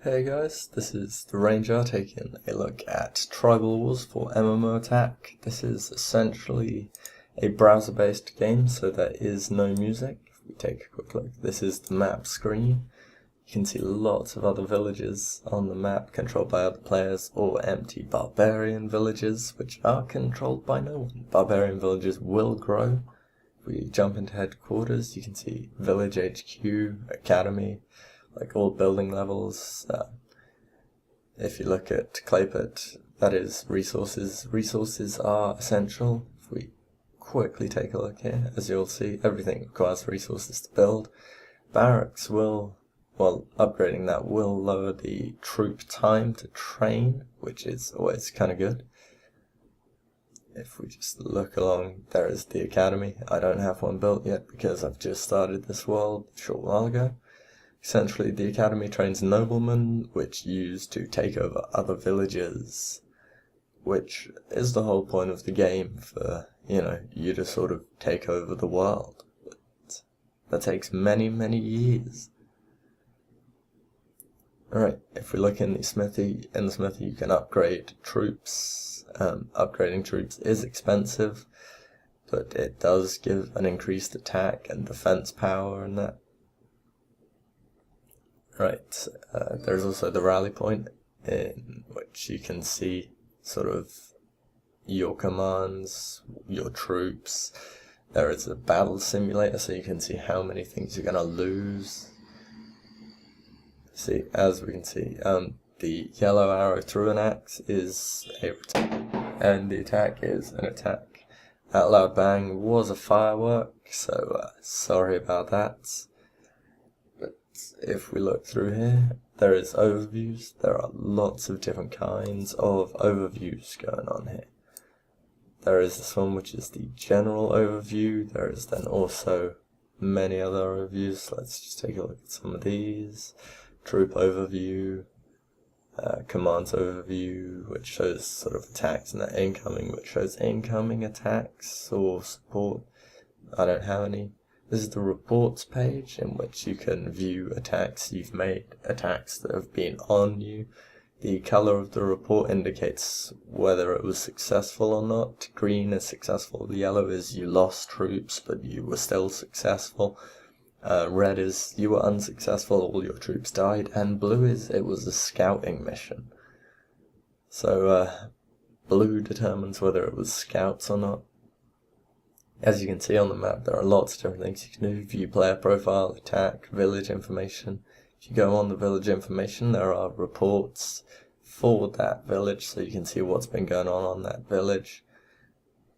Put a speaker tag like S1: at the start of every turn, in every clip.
S1: Hey guys, this is the Ranger taking a look at Tribal Wars for MMOATTACK. This is essentially a browser-based game, so there is no music. If we take a quick look, this is the map screen. You can see lots of other villages on the map controlled by other players, or empty barbarian villages which are controlled by no one. Barbarian villages will grow. If we jump into headquarters, you can see Village HQ, Academy, like all building levels. If you look at Claypit, that is resources. Resources are essential. If we quickly take a look here, as you'll see, everything requires resources to build. Barracks will, upgrading that will lower the troop time to train, which is always kind of good. If we just look along, there is the Academy. I don't have one built yet because I've just started this world a short while ago. Essentially, the Academy trains noblemen, which use to take over other villages, which is the whole point of the game, for, you to sort of take over the world. But that takes many, many years. Alright, if we look in the smithy, you can upgrade troops. Upgrading troops is expensive, but it does give an increased attack and defense power and that. Right, there's also the rally point, in which you can see sort of your commands, your troops. There is a battle simulator, so you can see how many things you're going to lose. See, as we can see, the yellow arrow through an axe is a return, and the attack is an attack. That loud bang was a firework, so sorry about that. If we look through here, there is overviews. There are lots of different kinds of overviews going on here. There is this one which is the general overview. There is then also many other overviews. Let's just take a look at some of these. Troop overview, commands overview, which shows sort of attacks, and then incoming, which shows incoming attacks or support. I don't have any. This is the reports page, in which you can view attacks you've made, attacks that have been on you. The color of the report indicates whether it was successful or not. Green is successful, yellow is you lost troops but you were still successful. Red is you were unsuccessful, all your troops died, and blue is it was a scouting mission. So blue determines whether it was scouts or not. As you can see on the map, there are lots of different things you can do. View player profile, attack, village information. If you go on the village information, there are reports for that village, so you can see what's been going on that village.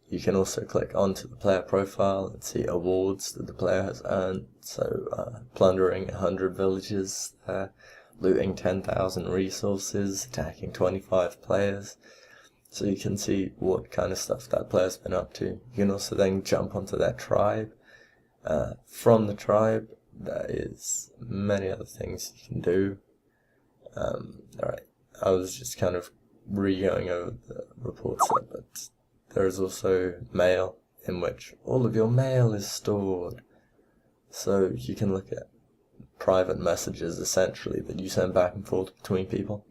S1: You can also click onto the player profile and see awards that the player has earned. So plundering 100 villages there, looting 10,000 resources, attacking 25 players. So you can see what kind of stuff that player's been up to. You can also then jump onto their tribe. From the tribe, there is many other things you can do. Alright, I was just kind of re-going over the reports there, but there is also mail, in which all of your mail is stored. So you can look at private messages, essentially, that you send back and forth between people.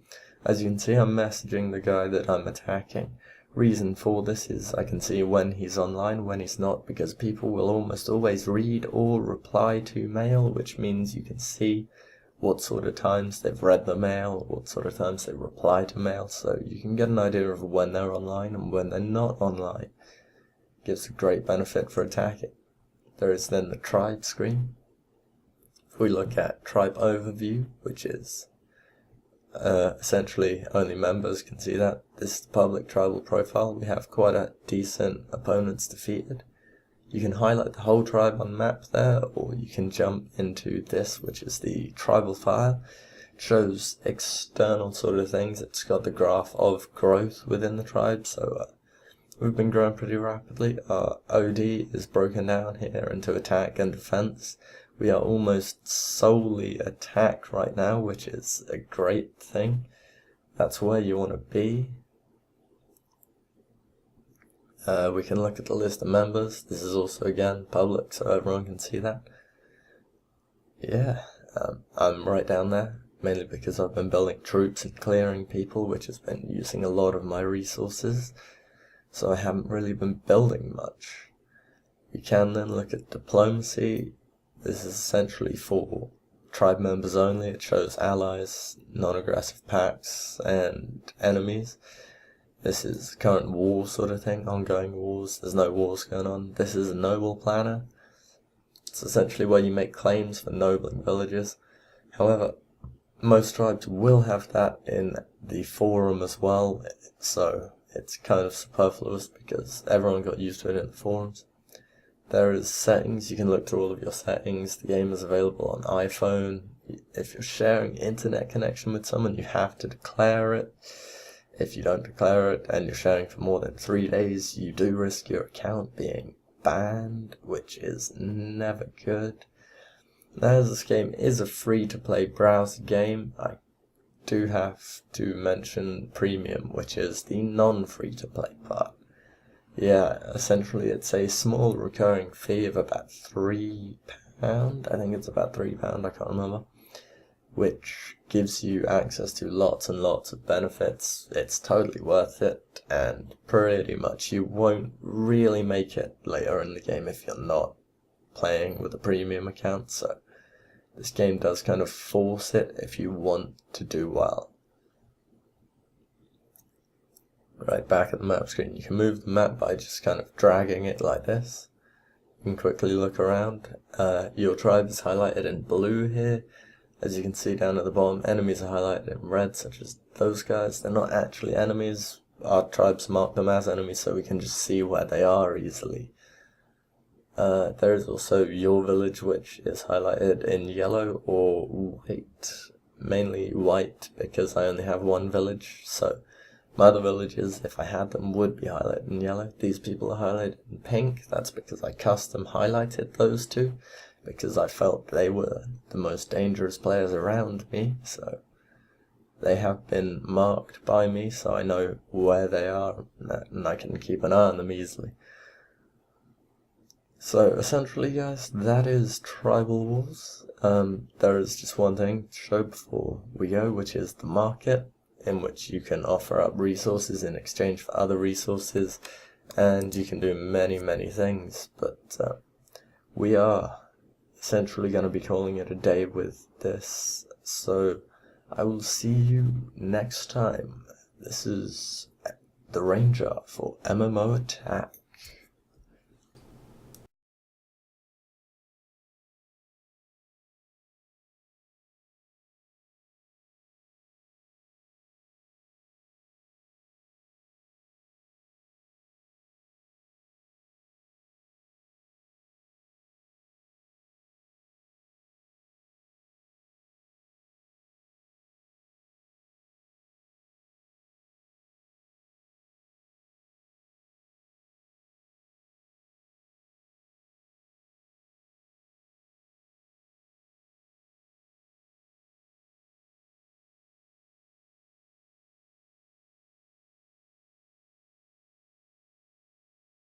S1: As you can see, I'm messaging the guy that I'm attacking. Reason for this is I can see when he's online, when he's not, because people will almost always read or reply to mail, which means you can see what sort of times they've read the mail, what sort of times they reply to mail, so you can get an idea of when they're online and when they're not online. It gives a great benefit for attacking. There is then the tribe screen. If we look at tribe overview, which is essentially only members can see that. This is the public tribal profile. We have quite a decent opponents defeated. You can highlight the whole tribe on map there, or you can jump into this, which is the tribal file. It shows external sort of things. It's got the graph of growth within the tribe, so we've been growing pretty rapidly. Our OD is broken down here into attack and defense. We are almost solely attack right now, which is a great thing. That's where you want to be. We can look at the list of members. This is also, again, public, so everyone can see that. Yeah, I'm right down there. mainly because I've been building troops and clearing people, which has been using a lot of my resources, so I haven't really been building much. You can then look at diplomacy. This is essentially for tribe members only. It shows allies, non-aggressive pacts, and enemies. This is current war sort of thing, ongoing wars. There's no wars going on. This is a noble planner. It's essentially where you make claims for nobling villages. However, most tribes will have that in the forum as well, so it's kind of superfluous because everyone got used to it in the forums. There is settings. You can look through all of your settings. The game is available on iPhone. If you're sharing internet connection with someone, you have to declare it. If you don't declare it and you're sharing for more than 3 days, you do risk your account being banned, which is never good. Now, as this game is a free-to-play browser game, I do have to mention Premium, which is the non-free-to-play part. Yeah, essentially it's a small recurring fee of about £3. I think it's about £3, I can't remember. Which gives you access to lots and lots of benefits. It's totally worth it, and pretty much you won't really make it later in the game if you're not playing with a premium account, so this game does kind of force it if you want to do well. Right, back at the map screen, you can move the map by just kind of dragging it like this. You can quickly look around. Your tribe is highlighted in blue here. As you can see down at the bottom, enemies are highlighted in red, such as those guys. They're not actually enemies. Our tribes mark them as enemies so we can just see where they are easily. There is also your village, which is highlighted in yellow or white. Mainly white because I only have one village, so my other villages, if I had them, would be highlighted in yellow. These people are highlighted in pink. That's because I custom highlighted those two, because I felt they were the most dangerous players around me, so they have been marked by me, so I know where they are, and I can keep an eye on them easily. So essentially, guys, that is Tribal Wars. There is just one thing to show before we go, which is the market, in which you can offer up resources in exchange for other resources, and you can do many, many things, but we are essentially going to be calling it a day with this, so I will see you next time. This is the Ranger for MMOATTACK.